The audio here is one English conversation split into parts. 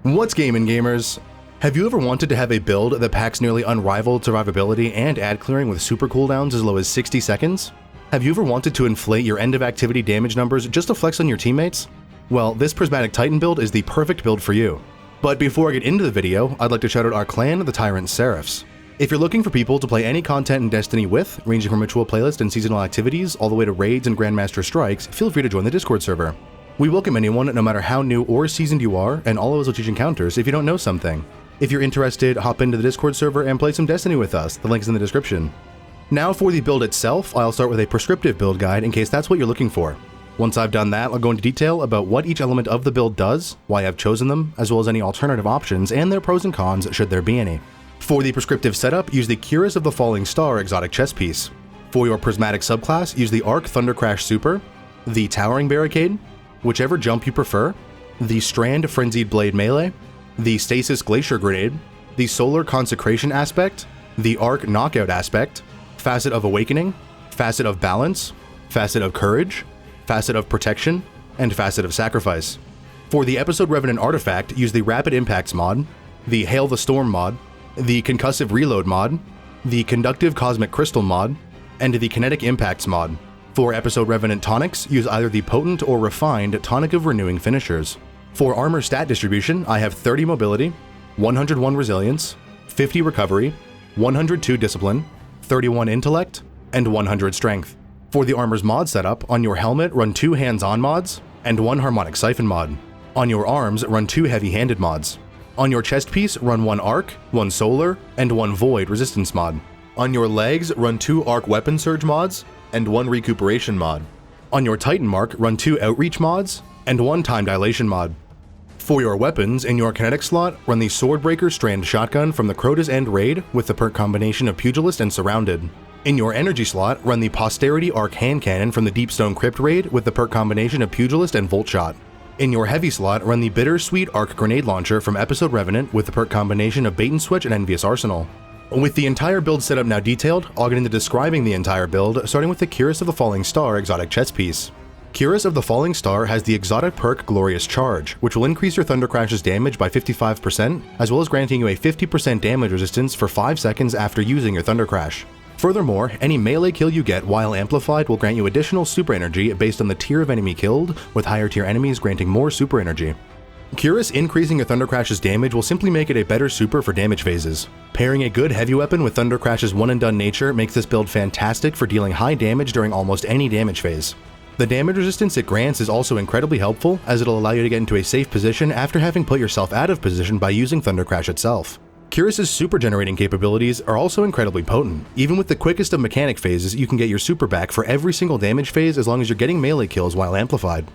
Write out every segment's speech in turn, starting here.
What's gaming, gamers? Have you ever wanted to have a build that packs nearly unrivaled survivability and ad clearing with super cooldowns as low as 60 seconds? Have you ever wanted to inflate your end of activity damage numbers just to flex on your teammates? Well, this Prismatic Titan build is the perfect build for you. But before I get into the video, I'd like to shout out our clan, the Tyrant Seraphs. If you're looking for people to play any content in Destiny with, ranging from ritual playlist and seasonal activities all the way to raids and Grandmaster strikes, feel free to join the Discord server. We welcome anyone, no matter how new or seasoned you are, and all of us will teach encounters if you don't know something. If you're interested, hop into the Discord server and play some Destiny with us, the link's in the description. Now for the build itself, I'll start with a prescriptive build guide in case that's what you're looking for. Once I've done that, I'll go into detail about what each element of the build does, why I've chosen them, as well as any alternative options and their pros and cons should there be any. For the prescriptive setup, use the Cuirass of the Falling Star exotic chestpiece. For your prismatic subclass, use the Arc Thundercrash Super, the Towering Barricade, whichever jump you prefer, the Strand Frenzied Blade Melee, the Stasis Glacier Grenade, the Solar Consecration Aspect, the Arc Knockout Aspect, Facet of Awakening, Facet of Balance, Facet of Courage, Facet of Protection, and Facet of Sacrifice. For the Episode Revenant Artifact, use the Rapid Impacts mod, the Hail the Storm mod, the Concussive Reload mod, the Conductive Cosmic Crystal mod, and the Kinetic Impacts mod. For Episode Revenant Tonics, use either the Potent or Refined Tonic of Renewing finishers. For armor stat distribution, I have 30 Mobility, 101 Resilience, 50 Recovery, 102 Discipline, 31 Intellect, and 100 Strength. For the armor's mod setup, on your helmet run 2 hands-on mods, and 1 harmonic siphon mod. On your arms, run 2 heavy-handed mods. On your chest piece, run 1 arc, 1 solar, and 1 void resistance mod. On your legs, run 2 arc weapon surge mods, and 1 recuperation mod. On your Titan mark, run 2 outreach mods, and 1 time dilation mod. For your weapons, in your kinetic slot, run the Swordbreaker Strand Shotgun from the Crota's End raid with the perk combination of Pugilist and Surrounded. In your energy slot, run the Posterity Arc Hand Cannon from the Deepstone Crypt raid with the perk combination of Pugilist and Volt Shot. In your heavy slot, run the Bittersweet Arc Grenade Launcher from Episode Revenant with the perk combination of Bait and Switch and Envious Arsenal. With the entire build setup now detailed, I'll get into describing the entire build, starting with the Cuirass of the Falling Star exotic chestpiece. Cuirass of the Falling Star has the exotic perk Glorious Charge, which will increase your Thundercrash's damage by 55%, as well as granting you a 50% damage resistance for 5 seconds after using your Thundercrash. Furthermore, any melee kill you get while amplified will grant you additional super energy based on the tier of enemy killed, with higher tier enemies granting more super energy. Cuirass increasing your Thundercrash's damage will simply make it a better super for damage phases. Pairing a good heavy weapon with Thundercrash's one-and-done nature makes this build fantastic for dealing high damage during almost any damage phase. The damage resistance it grants is also incredibly helpful, as it'll allow you to get into a safe position after having put yourself out of position by using Thundercrash itself. Cuirass's super generating capabilities are also incredibly potent. Even with the quickest of mechanic phases, you can get your super back for every single damage phase as long as you're getting melee kills while amplified.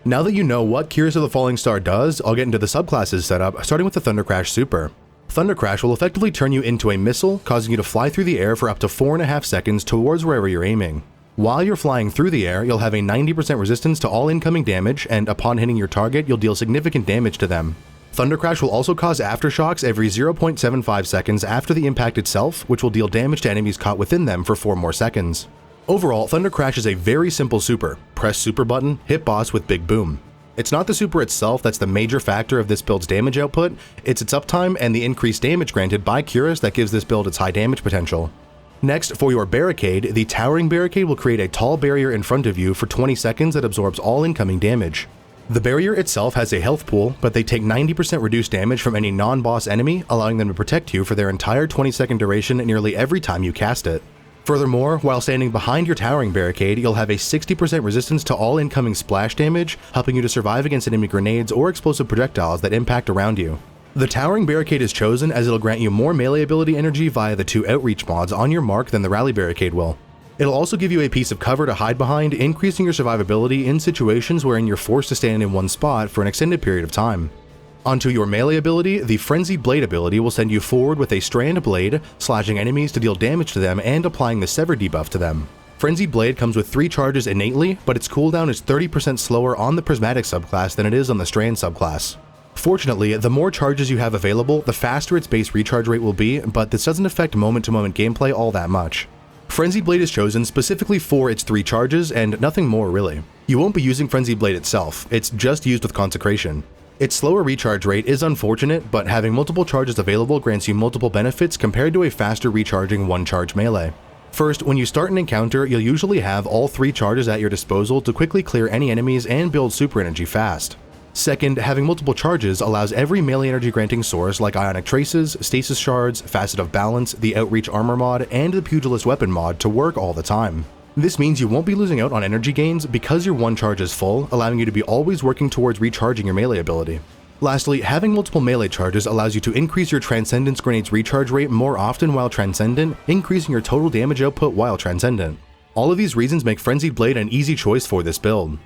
Now that you know what Cuirass of the Falling Star does, I'll get into the subclasses setup, starting with the Thundercrash Super. Thundercrash will effectively turn you into a missile, causing you to fly through the air for up to 4.5 seconds towards wherever you're aiming. While you're flying through the air, you'll have a 90% resistance to all incoming damage, and upon hitting your target, you'll deal significant damage to them. Thundercrash will also cause aftershocks every 0.75 seconds after the impact itself, which will deal damage to enemies caught within them for 4 more seconds. Overall, Thundercrash is a very simple super. Press super button, hit boss with big boom. It's not the super itself that's the major factor of this build's damage output, it's its uptime and the increased damage granted by Cuirass that gives this build its high damage potential. Next, for your barricade, the Towering Barricade will create a tall barrier in front of you for 20 seconds that absorbs all incoming damage. The barrier itself has a health pool, but they take 90% reduced damage from any non-boss enemy, allowing them to protect you for their entire 20-second duration nearly every time you cast it. Furthermore, while standing behind your Towering Barricade, you'll have a 60% resistance to all incoming splash damage, helping you to survive against enemy grenades or explosive projectiles that impact around you. The Towering Barricade is chosen as it'll grant you more melee ability energy via the 2 outreach mods on your mark than the Rally Barricade will. It'll also give you a piece of cover to hide behind, increasing your survivability in situations wherein you're forced to stand in one spot for an extended period of time. Onto your melee ability, the Frenzied Blade ability will send you forward with a strand blade, slashing enemies to deal damage to them and applying the Sever debuff to them. Frenzied Blade comes with 3 charges innately, but its cooldown is 30% slower on the Prismatic subclass than it is on the Strand subclass. Fortunately, the more charges you have available, the faster its base recharge rate will be, but this doesn't affect moment-to-moment gameplay all that much. Frenzied Blade is chosen specifically for its 3 charges and nothing more really. You won't be using Frenzied Blade itself, it's just used with Consecration. Its slower recharge rate is unfortunate, but having multiple charges available grants you multiple benefits compared to a faster recharging one-charge melee. First, when you start an encounter, you'll usually have all 3 charges at your disposal to quickly clear any enemies and build super energy fast. Second, having multiple charges allows every melee energy granting source like Ionic Traces, Stasis Shards, Facet of Balance, the Outreach Armor mod, and the Pugilist Weapon mod to work all the time. This means you won't be losing out on energy gains because your one charge is full, allowing you to be always working towards recharging your melee ability. Lastly, having multiple melee charges allows you to increase your Transcendence Grenade's recharge rate more often while Transcendent, increasing your total damage output while Transcendent. All of these reasons make Frenzied Blade an easy choice for this build.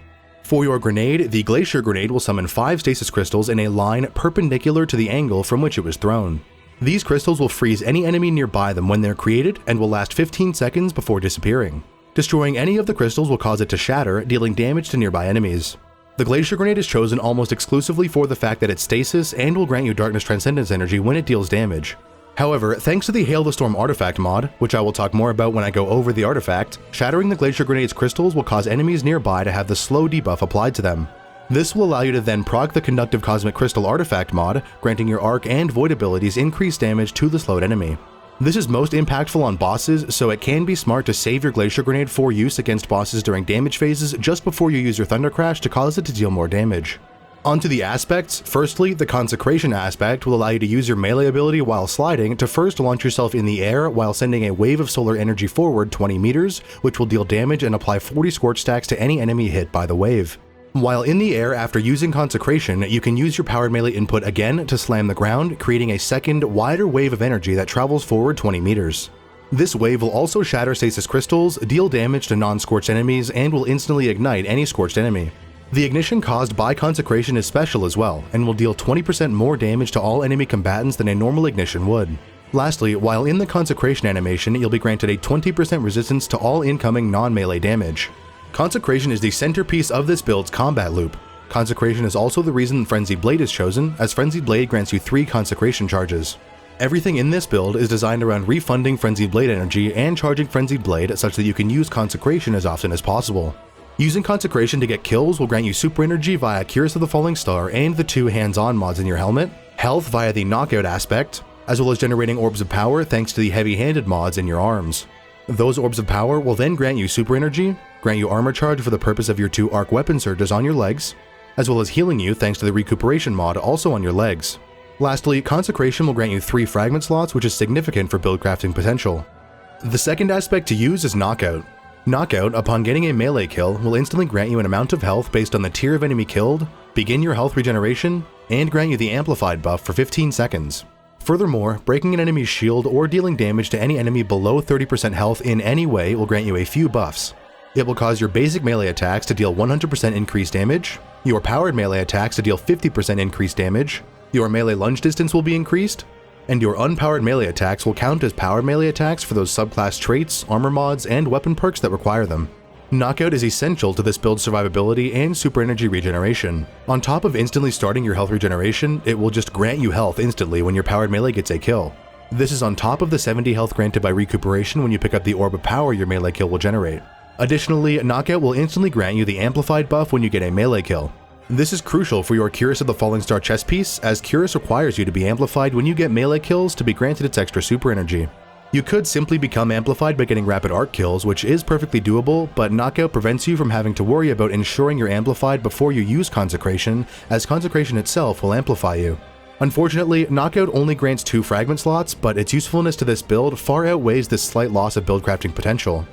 For your grenade, the Glacier Grenade will summon 5 stasis crystals in a line perpendicular to the angle from which it was thrown. These crystals will freeze any enemy nearby them when they're created and will last 15 seconds before disappearing. Destroying any of the crystals will cause it to shatter, dealing damage to nearby enemies. The Glacier Grenade is chosen almost exclusively for the fact that it's stasis and will grant you Darkness Transcendence energy when it deals damage. However, thanks to the Hail the Storm artifact mod, which I will talk more about when I go over the artifact, shattering the Glacier Grenade's crystals will cause enemies nearby to have the slow debuff applied to them. This will allow you to then proc the Conductive Cosmic Crystal artifact mod, granting your Arc and Void abilities increased damage to the slowed enemy. This is most impactful on bosses, so it can be smart to save your Glacier Grenade for use against bosses during damage phases just before you use your Thunder Crash to cause it to deal more damage. Onto the aspects. Firstly, the Consecration aspect will allow you to use your melee ability while sliding to first launch yourself in the air while sending a wave of solar energy forward 20 meters, which will deal damage and apply 40 Scorch stacks to any enemy hit by the wave. While in the air after using Consecration, you can use your powered melee input again to slam the ground, creating a second, wider wave of energy that travels forward 20 meters. This wave will also shatter stasis crystals, deal damage to non-scorched enemies, and will instantly ignite any scorched enemy. The ignition caused by Consecration is special as well, and will deal 20% more damage to all enemy combatants than a normal ignition would. Lastly, while in the Consecration animation, you'll be granted a 20% resistance to all incoming non-melee damage. Consecration is the centerpiece of this build's combat loop. Consecration is also the reason Frenzied Blade is chosen, as Frenzied Blade grants you 3 Consecration charges. Everything in this build is designed around refunding Frenzied Blade energy and charging Frenzied Blade such that you can use Consecration as often as possible. Using Consecration to get kills will grant you super energy via Cuirass of the Falling Star and the 2 hands-on mods in your helmet, health via the Knockout aspect, as well as generating Orbs of Power thanks to the heavy-handed mods in your arms. Those Orbs of Power will then grant you super energy, grant you armor charge for the purpose of your 2 arc weapon surges on your legs, as well as healing you thanks to the recuperation mod also on your legs. Lastly, Consecration will grant you 3 fragment slots, which is significant for build crafting potential. The second aspect to use is Knockout. Knockout, upon getting a melee kill, will instantly grant you an amount of health based on the tier of enemy killed, begin your health regeneration, and grant you the amplified buff for 15 seconds. Furthermore, breaking an enemy's shield or dealing damage to any enemy below 30% health in any way will grant you a few buffs. It will cause your basic melee attacks to deal 100% increased damage, your powered melee attacks to deal 50% increased damage, your melee lunge distance will be increased, and your unpowered melee attacks will count as powered melee attacks for those subclass traits, armor mods, and weapon perks that require them. Knockout is essential to this build's survivability and super energy regeneration. On top of instantly starting your health regeneration, it will just grant you health instantly when your powered melee gets a kill. This is on top of the 70 health granted by recuperation when you pick up the Orb of Power your melee kill will generate. Additionally, Knockout will instantly grant you the amplified buff when you get a melee kill. This is crucial for your Cuirass of the Falling Star chest piece, as Cuirass requires you to be amplified when you get melee kills to be granted its extra super energy. You could simply become amplified by getting rapid arc kills, which is perfectly doable, but Knockout prevents you from having to worry about ensuring you're amplified before you use Consecration, as Consecration itself will amplify you. Unfortunately, Knockout only grants 2 fragment slots, but its usefulness to this build far outweighs this slight loss of build crafting potential.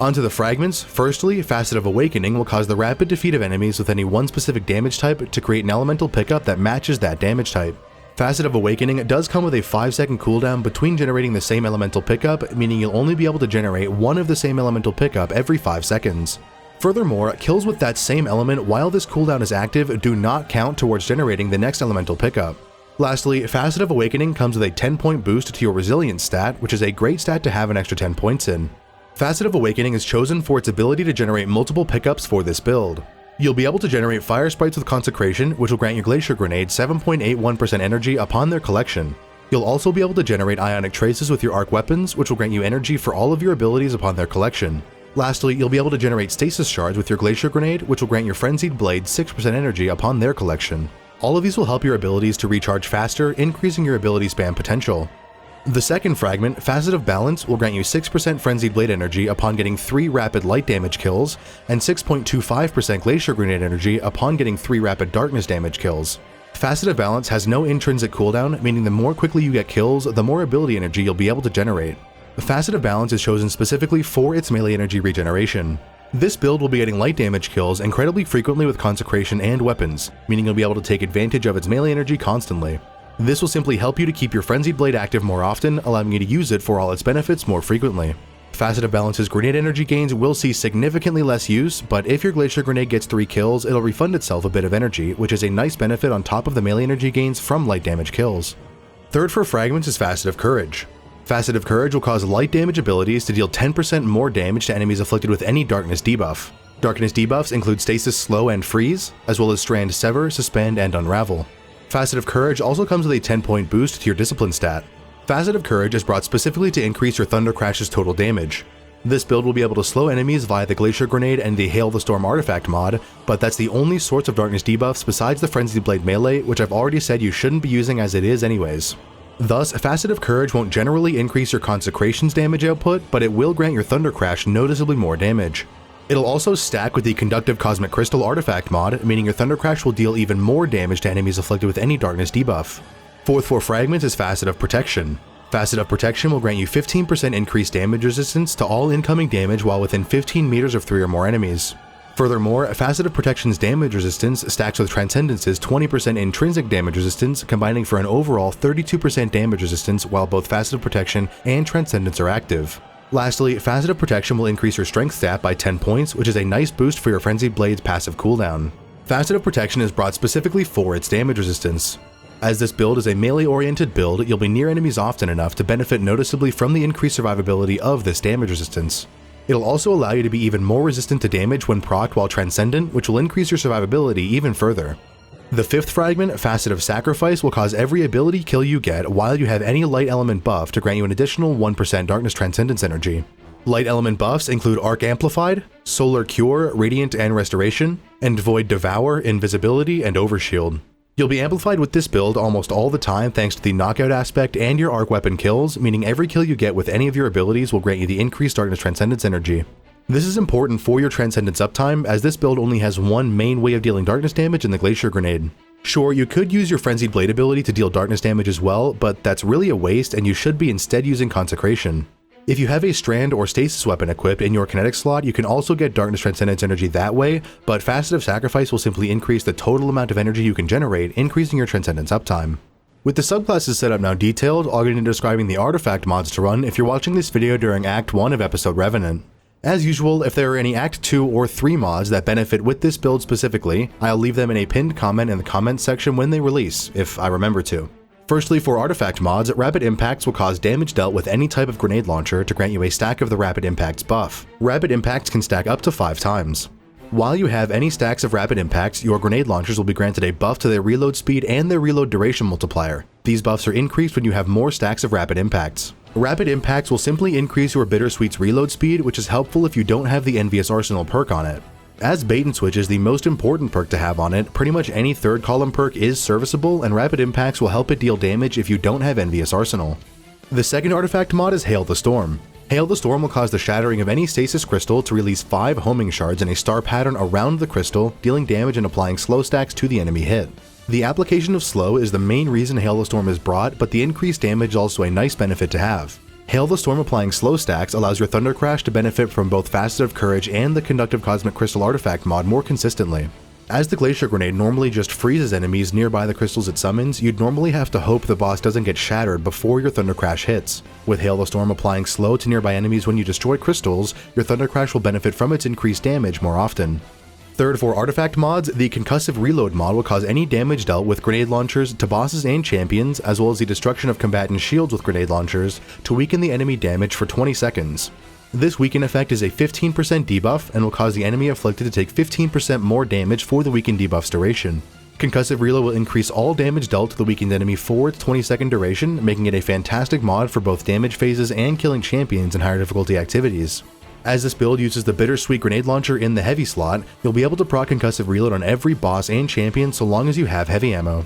Onto the fragments. Firstly, Facet of Awakening will cause the rapid defeat of enemies with any one specific damage type to create an elemental pickup that matches that damage type. Facet of Awakening does come with a 5-second cooldown between generating the same elemental pickup, meaning you'll only be able to generate one of the same elemental pickup every 5 seconds. Furthermore, kills with that same element while this cooldown is active do not count towards generating the next elemental pickup. Lastly, Facet of Awakening comes with a 10-point boost to your Resilience stat, which is a great stat to have an extra 10 points in. Facet of Awakening is chosen for its ability to generate multiple pickups for this build. You'll be able to generate Fire Sprites with Consecration, which will grant your Glacier Grenade 7.81% energy upon their collection. You'll also be able to generate Ionic Traces with your Arc Weapons, which will grant you energy for all of your abilities upon their collection. Lastly, you'll be able to generate Stasis Shards with your Glacier Grenade, which will grant your Frenzied Blade 6% energy upon their collection. All of these will help your abilities to recharge faster, increasing your ability spam potential. The second fragment, Facet of Balance, will grant you 6% Frenzied Blade energy upon getting 3 rapid light damage kills, and 6.25% Glacier Grenade energy upon getting 3 rapid darkness damage kills. Facet of Balance has no intrinsic cooldown, meaning the more quickly you get kills, the more ability energy you'll be able to generate. The Facet of Balance is chosen specifically for its melee energy regeneration. This build will be getting light damage kills incredibly frequently with Consecration and weapons, meaning you'll be able to take advantage of its melee energy constantly. This will simply help you to keep your Frenzied Blade active more often, allowing you to use it for all its benefits more frequently. Facet of Balance's grenade energy gains will see significantly less use, but if your Glacier Grenade gets 3 kills, it'll refund itself a bit of energy, which is a nice benefit on top of the melee energy gains from light damage kills. Third for Fragments is Facet of Courage. Facet of Courage will cause light damage abilities to deal 10% more damage to enemies afflicted with any Darkness debuff. Darkness debuffs include Stasis Slow and Freeze, as well as Strand Sever, Suspend, and Unravel. Facet of Courage also comes with a 10-point boost to your Discipline stat. Facet of Courage is brought specifically to increase your Thunder Crash's total damage. This build will be able to slow enemies via the Glacier Grenade and the Hail the Storm artifact mod, but that's the only sorts of Darkness debuffs besides the Frenzied Blade melee, which I've already said you shouldn't be using as it is anyways. Thus, Facet of Courage won't generally increase your Consecration's damage output, but it will grant your Thunder Crash noticeably more damage. It'll also stack with the Conductive Cosmic Crystal artifact mod, meaning your Thunder Crash will deal even more damage to enemies afflicted with any Darkness debuff. Fourth for Fragments is Facet of Protection. Facet of Protection will grant you 15% increased damage resistance to all incoming damage while within 15 meters of 3 or more enemies. Furthermore, Facet of Protection's damage resistance stacks with Transcendence's 20% intrinsic damage resistance, combining for an overall 32% damage resistance while both Facet of Protection and Transcendence are active. Lastly, Facet of Protection will increase your strength stat by 10 points, which is a nice boost for your Frenzied Blade's passive cooldown. Facet of Protection is brought specifically for its damage resistance. As this build is a melee-oriented build, you'll be near enemies often enough to benefit noticeably from the increased survivability of this damage resistance. It'll also allow you to be even more resistant to damage when procced while Transcendent, which will increase your survivability even further. The fifth fragment, Facet of Sacrifice, will cause every ability kill you get while you have any light element buff to grant you an additional 1% Darkness Transcendence energy. Light element buffs include Arc Amplified, Solar Cure, Radiant and Restoration, and Void Devour, Invisibility, and Overshield. You'll be amplified with this build almost all the time thanks to the knockout aspect and your arc weapon kills, meaning every kill you get with any of your abilities will grant you the increased Darkness Transcendence energy. This is important for your Transcendence uptime, as this build only has one main way of dealing darkness damage in the Glacier Grenade. Sure, you could use your Frenzied Blade ability to deal darkness damage as well, but that's really a waste and you should be instead using Consecration. If you have a Strand or Stasis weapon equipped in your Kinetic slot, you can also get Darkness Transcendence energy that way, but Facet of Sacrifice will simply increase the total amount of energy you can generate, increasing your Transcendence uptime. With the subclasses set up now detailed, I'll get into describing the artifact mods to run if you're watching this video during Act 1 of Episode Revenant. As usual, if there are any Act 2 or 3 mods that benefit with this build specifically, I'll leave them in a pinned comment in the comments section when they release, if I remember to. Firstly, for artifact mods, Rapid Impacts will cause damage dealt with any type of grenade launcher to grant you a stack of the Rapid Impacts buff. Rapid Impacts can stack up to 5 times. While you have any stacks of Rapid Impacts, your grenade launchers will be granted a buff to their reload speed and their reload duration multiplier. These buffs are increased when you have more stacks of Rapid Impacts. Rapid Impacts will simply increase your Bittersweet's reload speed, which is helpful if you don't have the Envious Arsenal perk on it. As Bait and Switch is the most important perk to have on it, pretty much any third column perk is serviceable, and Rapid Impacts will help it deal damage if you don't have Envious Arsenal. The second artifact mod is Hail the Storm. Hail the Storm will cause the shattering of any stasis crystal to release 5 homing shards in a star pattern around the crystal, dealing damage and applying slow stacks to the enemy hit. The application of slow is the main reason Hail the Storm is brought, but the increased damage is also a nice benefit to have. Hail the Storm applying slow stacks allows your Thunder Crash to benefit from both Facet of Courage and the Conductive Cosmic Crystal artifact mod more consistently. As the Glacier Grenade normally just freezes enemies nearby the crystals it summons, you'd normally have to hope the boss doesn't get shattered before your Thunder Crash hits. With Hail the Storm applying slow to nearby enemies when you destroy crystals, your Thunder Crash will benefit from its increased damage more often. Third, for artifact mods, the Concussive Reload mod will cause any damage dealt with grenade launchers to bosses and champions, as well as the destruction of combatant shields with grenade launchers, to weaken the enemy damage for 20 seconds. This weaken effect is a 15% debuff and will cause the enemy afflicted to take 15% more damage for the weakened debuff's duration. Concussive Reload will increase all damage dealt to the weakened enemy for its 20-second duration, making it a fantastic mod for both damage phases and killing champions in higher difficulty activities. As this build uses the Bittersweet Grenade Launcher in the heavy slot, you'll be able to proc concussive reload on every boss and champion so long as you have heavy ammo.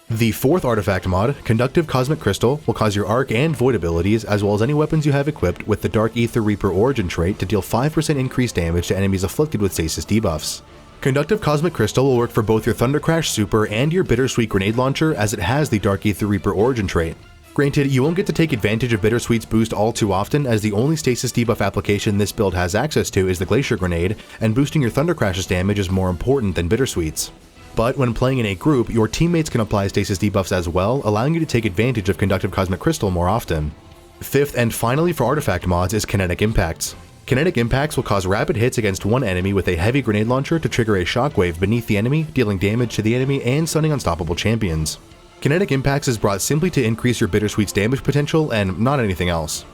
The fourth artifact mod, Conductive Cosmic Crystal, will cause your Arc and Void abilities, as well as any weapons you have equipped with the Dark Aether Reaper origin trait, to deal 5% increased damage to enemies afflicted with stasis debuffs. Conductive Cosmic Crystal will work for both your Thunder Crash Super and your Bittersweet Grenade Launcher, as it has the Dark Aether Reaper origin trait. Granted, you won't get to take advantage of Bittersweet's boost all too often, as the only stasis debuff application this build has access to is the Glacier Grenade, and boosting your Thunder Crash's damage is more important than Bittersweet's. But when playing in a group, your teammates can apply stasis debuffs as well, allowing you to take advantage of Conductive Cosmic Crystal more often. Fifth and finally for artifact mods is Kinetic Impacts. Kinetic Impacts will cause rapid hits against one enemy with a heavy grenade launcher to trigger a shockwave beneath the enemy, dealing damage to the enemy and stunning unstoppable champions. Kinetic Impacts is brought simply to increase your Bittersweet's damage potential and not anything else.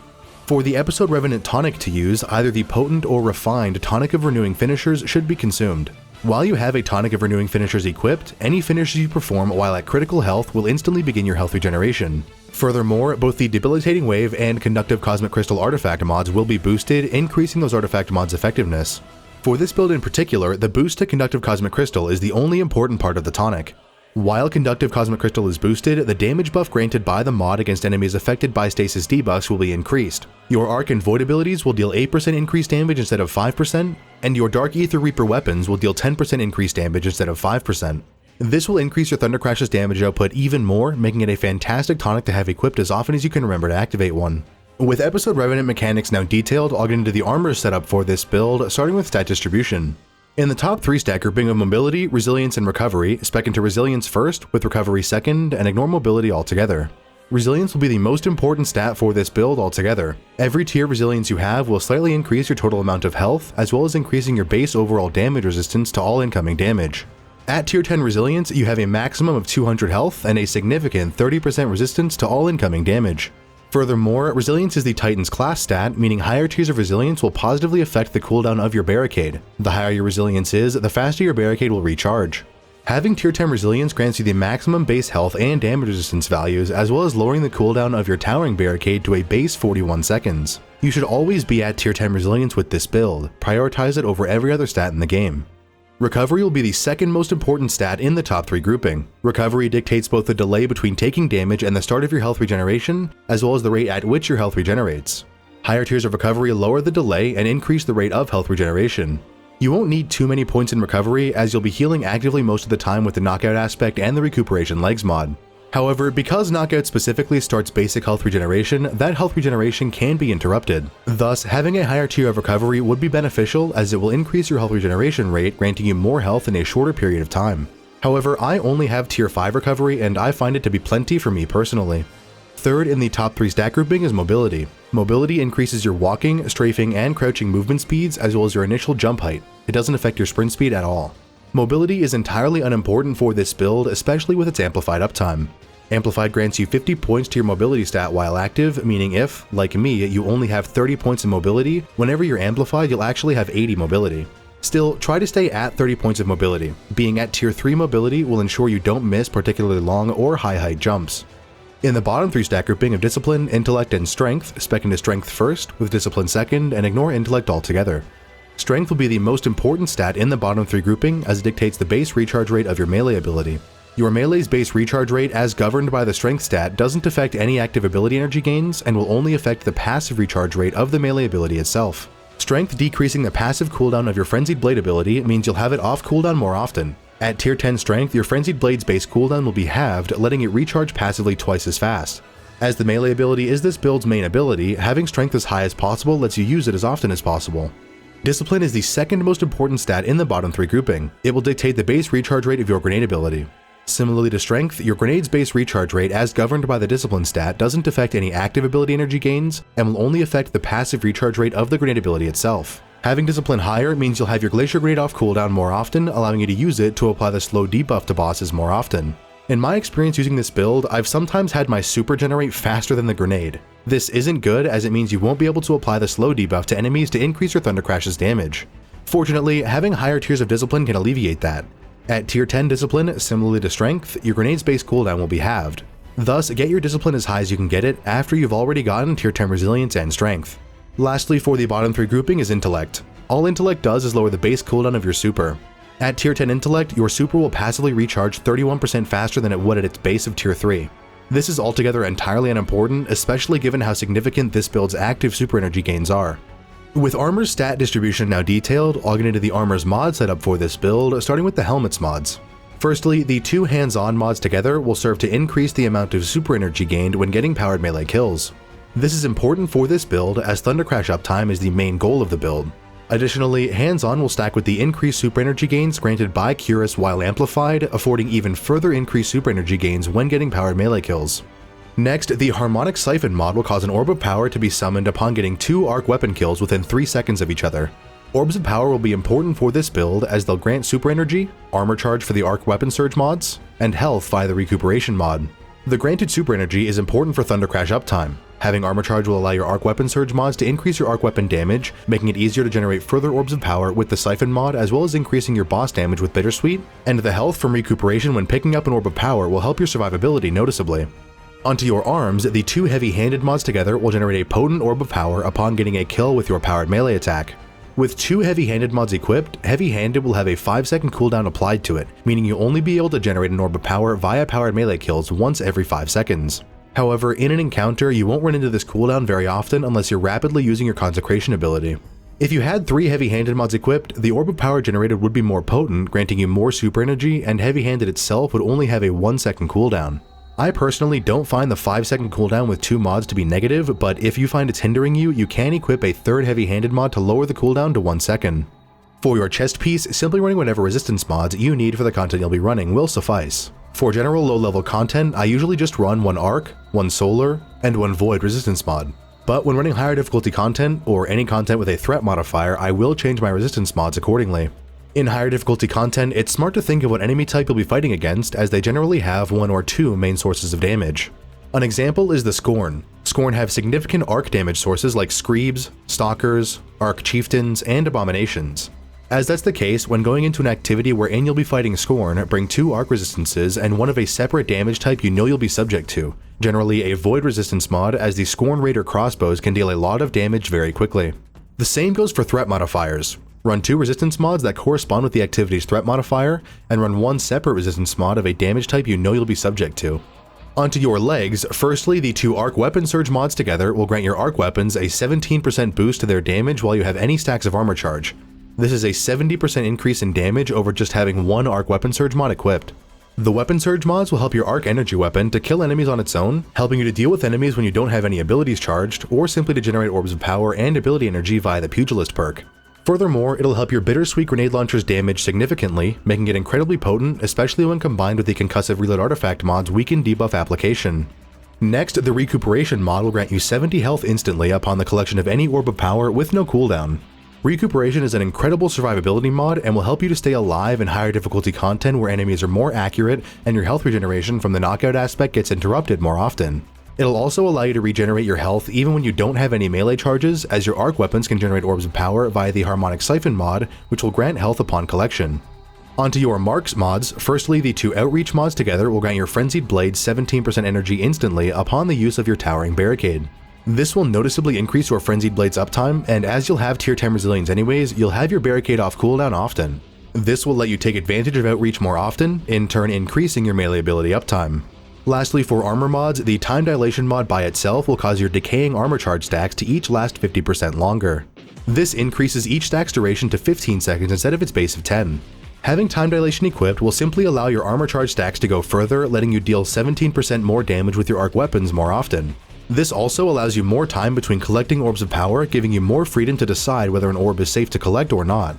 For the episode Revenant tonic to use, either the potent or refined Tonic of Renewing finishers should be consumed. While you have a Tonic of Renewing finishers equipped, any finishers you perform while at critical health will instantly begin your health regeneration. Furthermore, both the Debilitating Wave and Conductive Cosmic Crystal artifact mods will be boosted, increasing those artifact mods' effectiveness. For this build in particular, the boost to Conductive Cosmic Crystal is the only important part of the tonic. While Conductive Cosmic Crystal is boosted, the damage buff granted by the mod against enemies affected by stasis debuffs will be increased. Your Arc and Void abilities will deal 8% increased damage instead of 5%, and your Dark Aether Reaper weapons will deal 10% increased damage instead of 5%. This will increase your Thunder Crash's damage output even more, making it a fantastic tonic to have equipped as often as you can remember to activate one. With episode Revenant mechanics now detailed, I'll get into the armor setup for this build, starting with stat distribution. In the top 3 stat grouping of Mobility, Resilience, and Recovery, spec into Resilience first, with Recovery second, and ignore Mobility altogether. Resilience will be the most important stat for this build altogether. Every tier Resilience you have will slightly increase your total amount of health, as well as increasing your base overall damage resistance to all incoming damage. At tier 10 Resilience, you have a maximum of 200 health and a significant 30% resistance to all incoming damage. Furthermore, Resilience is the Titan's class stat, meaning higher tiers of Resilience will positively affect the cooldown of your barricade. The higher your Resilience is, the faster your barricade will recharge. Having tier 10 Resilience grants you the maximum base health and damage resistance values, as well as lowering the cooldown of your towering barricade to a base 41 seconds. You should always be at tier 10 Resilience with this build. Prioritize it over every other stat in the game. Recovery will be the second most important stat in the top 3 grouping. Recovery dictates both the delay between taking damage and the start of your health regeneration, as well as the rate at which your health regenerates. Higher tiers of Recovery lower the delay and increase the rate of health regeneration. You won't need too many points in Recovery, as you'll be healing actively most of the time with the Knockout aspect and the Recuperation Legs mod. However, because Knockout specifically starts basic health regeneration, that health regeneration can be interrupted. Thus, having a higher tier of Recovery would be beneficial, as it will increase your health regeneration rate, granting you more health in a shorter period of time. However, I only have tier 5 Recovery, and I find it to be plenty for me personally. Third in the top 3 stat grouping is Mobility. Mobility increases your walking, strafing, and crouching movement speeds, as well as your initial jump height. It doesn't affect your sprint speed at all. Mobility is entirely unimportant for this build, especially with its amplified uptime. Amplified grants you 50 points to your mobility stat while active, meaning if, like me, you only have 30 points in mobility, whenever you're amplified you'll actually have 80 mobility. Still, try to stay at 30 points of mobility. Being at tier 3 mobility will ensure you don't miss particularly long or high height jumps. In the bottom 3 stat grouping of Discipline, Intellect, and Strength, spec into Strength first, with Discipline second, and ignore Intellect altogether. Strength will be the most important stat in the bottom 3 grouping, as it dictates the base recharge rate of your melee ability. Your melee's base recharge rate, as governed by the Strength stat, doesn't affect any active ability energy gains, and will only affect the passive recharge rate of the melee ability itself. Strength decreasing the passive cooldown of your Frenzied Blade ability means you'll have it off cooldown more often. At tier 10 Strength, your Frenzied Blade's base cooldown will be halved, letting it recharge passively twice as fast. As the melee ability is this build's main ability, having Strength as high as possible lets you use it as often as possible. Discipline is the second most important stat in the bottom 3 grouping. It will dictate the base recharge rate of your grenade ability. Similarly to Strength, your grenade's base recharge rate, as governed by the Discipline stat, doesn't affect any active ability energy gains, and will only affect the passive recharge rate of the grenade ability itself. Having Discipline higher means you'll have your Glacier Grenade off cooldown more often, allowing you to use it to apply the slow debuff to bosses more often. In my experience using this build, I've sometimes had my super generate faster than the grenade. This isn't good, as it means you won't be able to apply the slow debuff to enemies to increase your Thunder Crash's damage. Fortunately, having higher tiers of Discipline can alleviate that. At tier 10 Discipline, similarly to Strength, your grenade's base cooldown will be halved. Thus, get your Discipline as high as you can get it after you've already gotten tier 10 Resilience and Strength. Lastly, for the bottom 3 grouping is Intellect. All Intellect does is lower the base cooldown of your super. At tier 10 Intellect, your super will passively recharge 31% faster than it would at its base of tier 3. This is altogether entirely unimportant, especially given how significant this build's active super energy gains are. With armor's stat distribution now detailed, I'll get into the armor's mod setup for this build, starting with the helmets mods. Firstly, the 2 hands-on mods together will serve to increase the amount of super energy gained when getting powered melee kills. This is important for this build as Thunder Crash uptime is the main goal of the build. Additionally, hands-on will stack with the increased super energy gains granted by Cuirass while amplified, affording even further increased super energy gains when getting powered melee kills. Next, the Harmonic Siphon mod will cause an Orb of Power to be summoned upon getting 2 arc weapon kills within 3 seconds of each other. Orbs of Power will be important for this build as they'll grant super energy, armor charge for the arc weapon surge mods, and health via the recuperation mod. The granted super energy is important for Thunder Crash uptime. Having armor charge will allow your arc weapon surge mods to increase your arc weapon damage, making it easier to generate further orbs of power with the Siphon mod, as well as increasing your boss damage with Bittersweet, and the health from recuperation when picking up an orb of power will help your survivability noticeably. Onto your arms, the 2 heavy-handed mods together will generate a potent orb of power upon getting a kill with your powered melee attack. With 2 heavy-handed mods equipped, heavy-handed will have a 5-second cooldown applied to it, meaning you'll only be able to generate an orb of power via powered melee kills once every 5 seconds. However, in an encounter, you won't run into this cooldown very often unless you're rapidly using your Consecration ability. If you had 3 heavy-handed mods equipped, the orb of power generated would be more potent, granting you more super energy, and heavy-handed itself would only have a 1-second cooldown. I personally don't find the 5-second cooldown with 2 mods to be negative, but if you find it's hindering you, you can equip a 3rd heavy-handed mod to lower the cooldown to 1 second. For your chest piece, simply running whatever resistance mods you need for the content you'll be running will suffice. For general low-level content, I usually just run 1 arc, 1 solar, and 1 void resistance mod. But when running higher difficulty content, or any content with a threat modifier, I will change my resistance mods accordingly. In higher difficulty content, it's smart to think of what enemy type you'll be fighting against, as they generally have 1 or 2 main sources of damage. An example is the Scorn. Scorn have significant arc damage sources like Screebs, Stalkers, Arc Chieftains, and Abominations. As that's the case, when going into an activity wherein you'll be fighting Scorn, bring 2 arc resistances and 1 of a separate damage type you know you'll be subject to, generally a void resistance mod, as the Scorn Raider crossbows can deal a lot of damage very quickly. The same goes for threat modifiers. Run 2 resistance mods that correspond with the activity's threat modifier, and run 1 separate resistance mod of a damage type you know you'll be subject to. Onto your legs, firstly, the 2 arc weapon surge mods together will grant your arc weapons a 17% boost to their damage while you have any stacks of armor charge. This is a 70% increase in damage over just having 1 arc weapon surge mod equipped. The weapon surge mods will help your arc energy weapon to kill enemies on its own, helping you to deal with enemies when you don't have any abilities charged, or simply to generate orbs of power and ability energy via the Pugilist perk. Furthermore, it'll help your Bittersweet grenade launcher's damage significantly, making it incredibly potent, especially when combined with the concussive reload artifact mod's weaken debuff application. Next, the recuperation mod will grant you 70 health instantly upon the collection of any orb of power with no cooldown. Recuperation is an incredible survivability mod and will help you to stay alive in higher difficulty content where enemies are more accurate and your health regeneration from the knockout aspect gets interrupted more often. It'll also allow you to regenerate your health even when you don't have any melee charges, as your arc weapons can generate orbs of power via the Harmonic Siphon mod, which will grant health upon collection. Onto your marks mods, firstly the 2 outreach mods together will grant your Frenzied Blade 17% energy instantly upon the use of your Towering Barricade. This will noticeably increase your Frenzied Blade's uptime, and as you'll have tier 10 resilience anyways, you'll have your barricade off cooldown often. This will let you take advantage of outreach more often, in turn increasing your melee ability uptime. Lastly, for armor mods, the Time Dilation mod by itself will cause your decaying armor charge stacks to each last 50% longer. This increases each stack's duration to 15 seconds instead of its base of 10. Having Time Dilation equipped will simply allow your armor charge stacks to go further, letting you deal 17% more damage with your arc weapons more often. This also allows you more time between collecting orbs of power, giving you more freedom to decide whether an orb is safe to collect or not.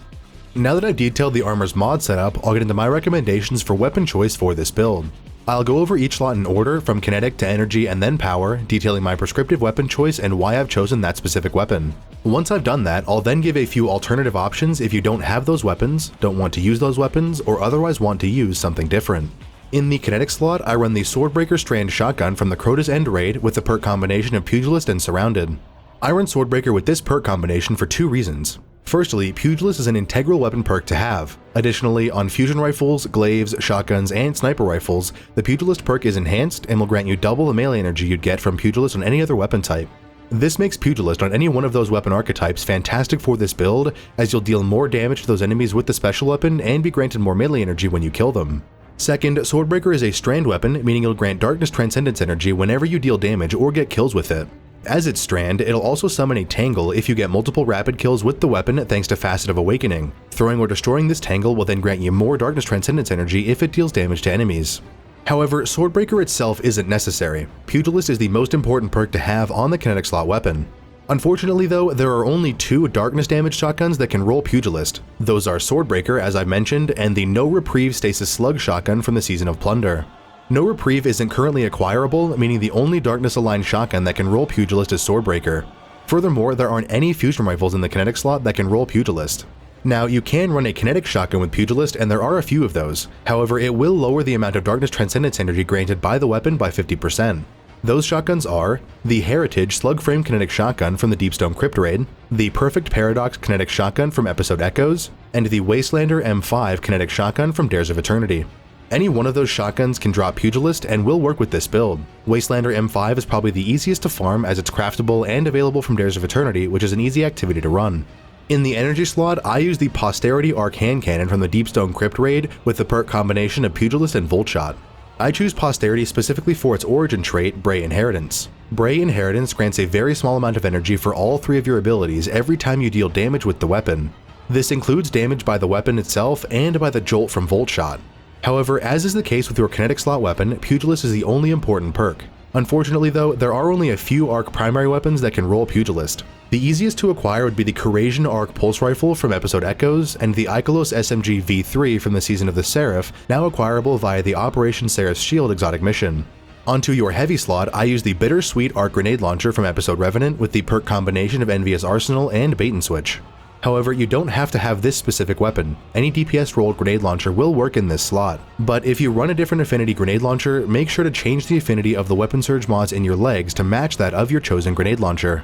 Now that I've detailed the armor's mod setup, I'll get into my recommendations for weapon choice for this build. I'll go over each slot in order, from kinetic to energy and then power, detailing my prescriptive weapon choice and why I've chosen that specific weapon. Once I've done that, I'll then give a few alternative options if you don't have those weapons, don't want to use those weapons, or otherwise want to use something different. In the kinetic slot, I run the Swordbreaker Strand shotgun from the Crota's End raid with the perk combination of Pugilist and Surrounded. I run Swordbreaker with this perk combination for 2 reasons. Firstly, Pugilist is an integral weapon perk to have. Additionally, on fusion rifles, glaives, shotguns, and sniper rifles, the Pugilist perk is enhanced and will grant you double the melee energy you'd get from Pugilist on any other weapon type. This makes Pugilist on any one of those weapon archetypes fantastic for this build, as you'll deal more damage to those enemies with the special weapon and be granted more melee energy when you kill them. Second, Swordbreaker is a strand weapon, meaning it'll grant Darkness Transcendence energy whenever you deal damage or get kills with it. As its strand, it'll also summon a Tangle if you get multiple rapid kills with the weapon thanks to Facet of Awakening. Throwing or destroying this Tangle will then grant you more Darkness Transcendence energy if it deals damage to enemies. However, Swordbreaker itself isn't necessary. Pugilist is the most important perk to have on the kinetic slot weapon. Unfortunately though, there are only 2 darkness damage shotguns that can roll Pugilist. Those are Swordbreaker, as I mentioned, and the No Reprieve Stasis Slug shotgun from the Season of Plunder. No Reprieve isn't currently acquirable, meaning the only darkness aligned shotgun that can roll Pugilist is Swordbreaker. Furthermore, there aren't any fusion rifles in the kinetic slot that can roll Pugilist. Now, you can run a kinetic shotgun with Pugilist, and there are a few of those. However, it will lower the amount of Darkness Transcendence energy granted by the weapon by 50%. Those shotguns are the Heritage Slug Frame Kinetic Shotgun from the Deepstone Crypt Raid, the Perfect Paradox Kinetic Shotgun from Episode Echoes, and the Wastelander M5 Kinetic Shotgun from Dares of Eternity. Any one of those shotguns can drop Pugilist and will work with this build. Wastelander M5 is probably the easiest to farm as it's craftable and available from Dares of Eternity, which is an easy activity to run. In the energy slot, I use the Posterity Arc Hand Cannon from the Deepstone Crypt Raid with the perk combination of Pugilist and Volt Shot. I choose Posterity specifically for its origin trait, Bray Inheritance. Bray Inheritance grants a very small amount of energy for all 3 of your abilities every time you deal damage with the weapon. This includes damage by the weapon itself and by the jolt from Volt Shot. However, as is the case with your kinetic slot weapon, Pugilist is the only important perk. Unfortunately though, there are only a few Arc primary weapons that can roll Pugilist. The easiest to acquire would be the Corrasion Arc Pulse Rifle from Episode Echoes, and the Ikelos SMG V3 from the Season of the Seraph, now acquirable via the Operation Seraph's Shield exotic mission. Onto your heavy slot, I use the Bittersweet Arc Grenade Launcher from Episode Revenant with the perk combination of Envious Arsenal and Bait and Switch. However, you don't have to have this specific weapon. Any DPS rolled grenade launcher will work in this slot. But if you run a different affinity grenade launcher, make sure to change the affinity of the weapon surge mods in your legs to match that of your chosen grenade launcher.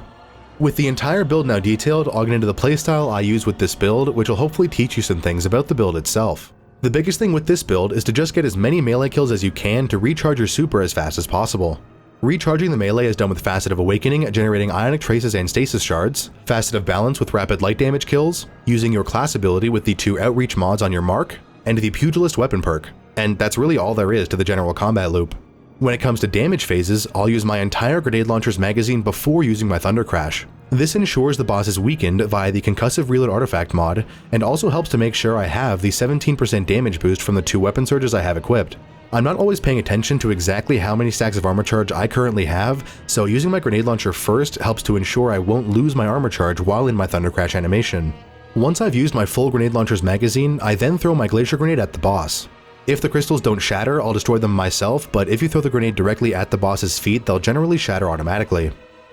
With the entire build now detailed, I'll get into the playstyle I use with this build, which will hopefully teach you some things about the build itself. The biggest thing with this build is to just get as many melee kills as you can to recharge your super as fast as possible. Recharging the melee is done with Facet of Awakening, generating Ionic Traces and Stasis Shards, Facet of Balance with rapid light damage kills, using your class ability with the 2 Outreach mods on your mark, and the Pugilist weapon perk. And that's really all there is to the general combat loop. When it comes to damage phases, I'll use my entire Grenade Launcher's magazine before using my Thunder Crash. This ensures the boss is weakened via the Concussive Reload Artifact mod, and also helps to make sure I have the 17% damage boost from the 2 weapon surges I have equipped. I'm not always paying attention to exactly how many stacks of armor charge I currently have, so using my Grenade Launcher first helps to ensure I won't lose my armor charge while in my Thunder Crash animation. Once I've used my full Grenade Launcher's magazine, I then throw my Glacier Grenade at the boss. If the crystals don't shatter, I'll destroy them myself, but if you throw the grenade directly at the boss's feet, they'll generally shatter automatically.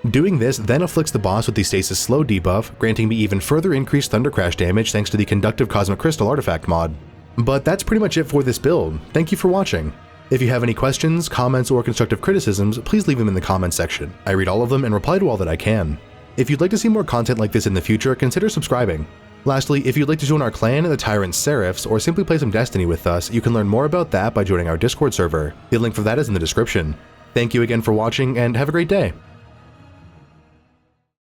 Doing this then afflicts the boss with the Stasis Slow debuff, granting me even further increased Thunder Crash damage thanks to the Conductive Cosmic Crystal artifact mod. But that's pretty much it for this build. Thank you for watching. If you have any questions, comments, or constructive criticisms, please leave them in the comments section. I read all of them and reply to all that I can. If you'd like to see more content like this in the future, consider subscribing. Lastly, if you'd like to join our clan, the Tyrant Seraphs, or simply play some Destiny with us, you can learn more about that by joining our Discord server. The link for that is in the description. Thank you again for watching, and have a great day!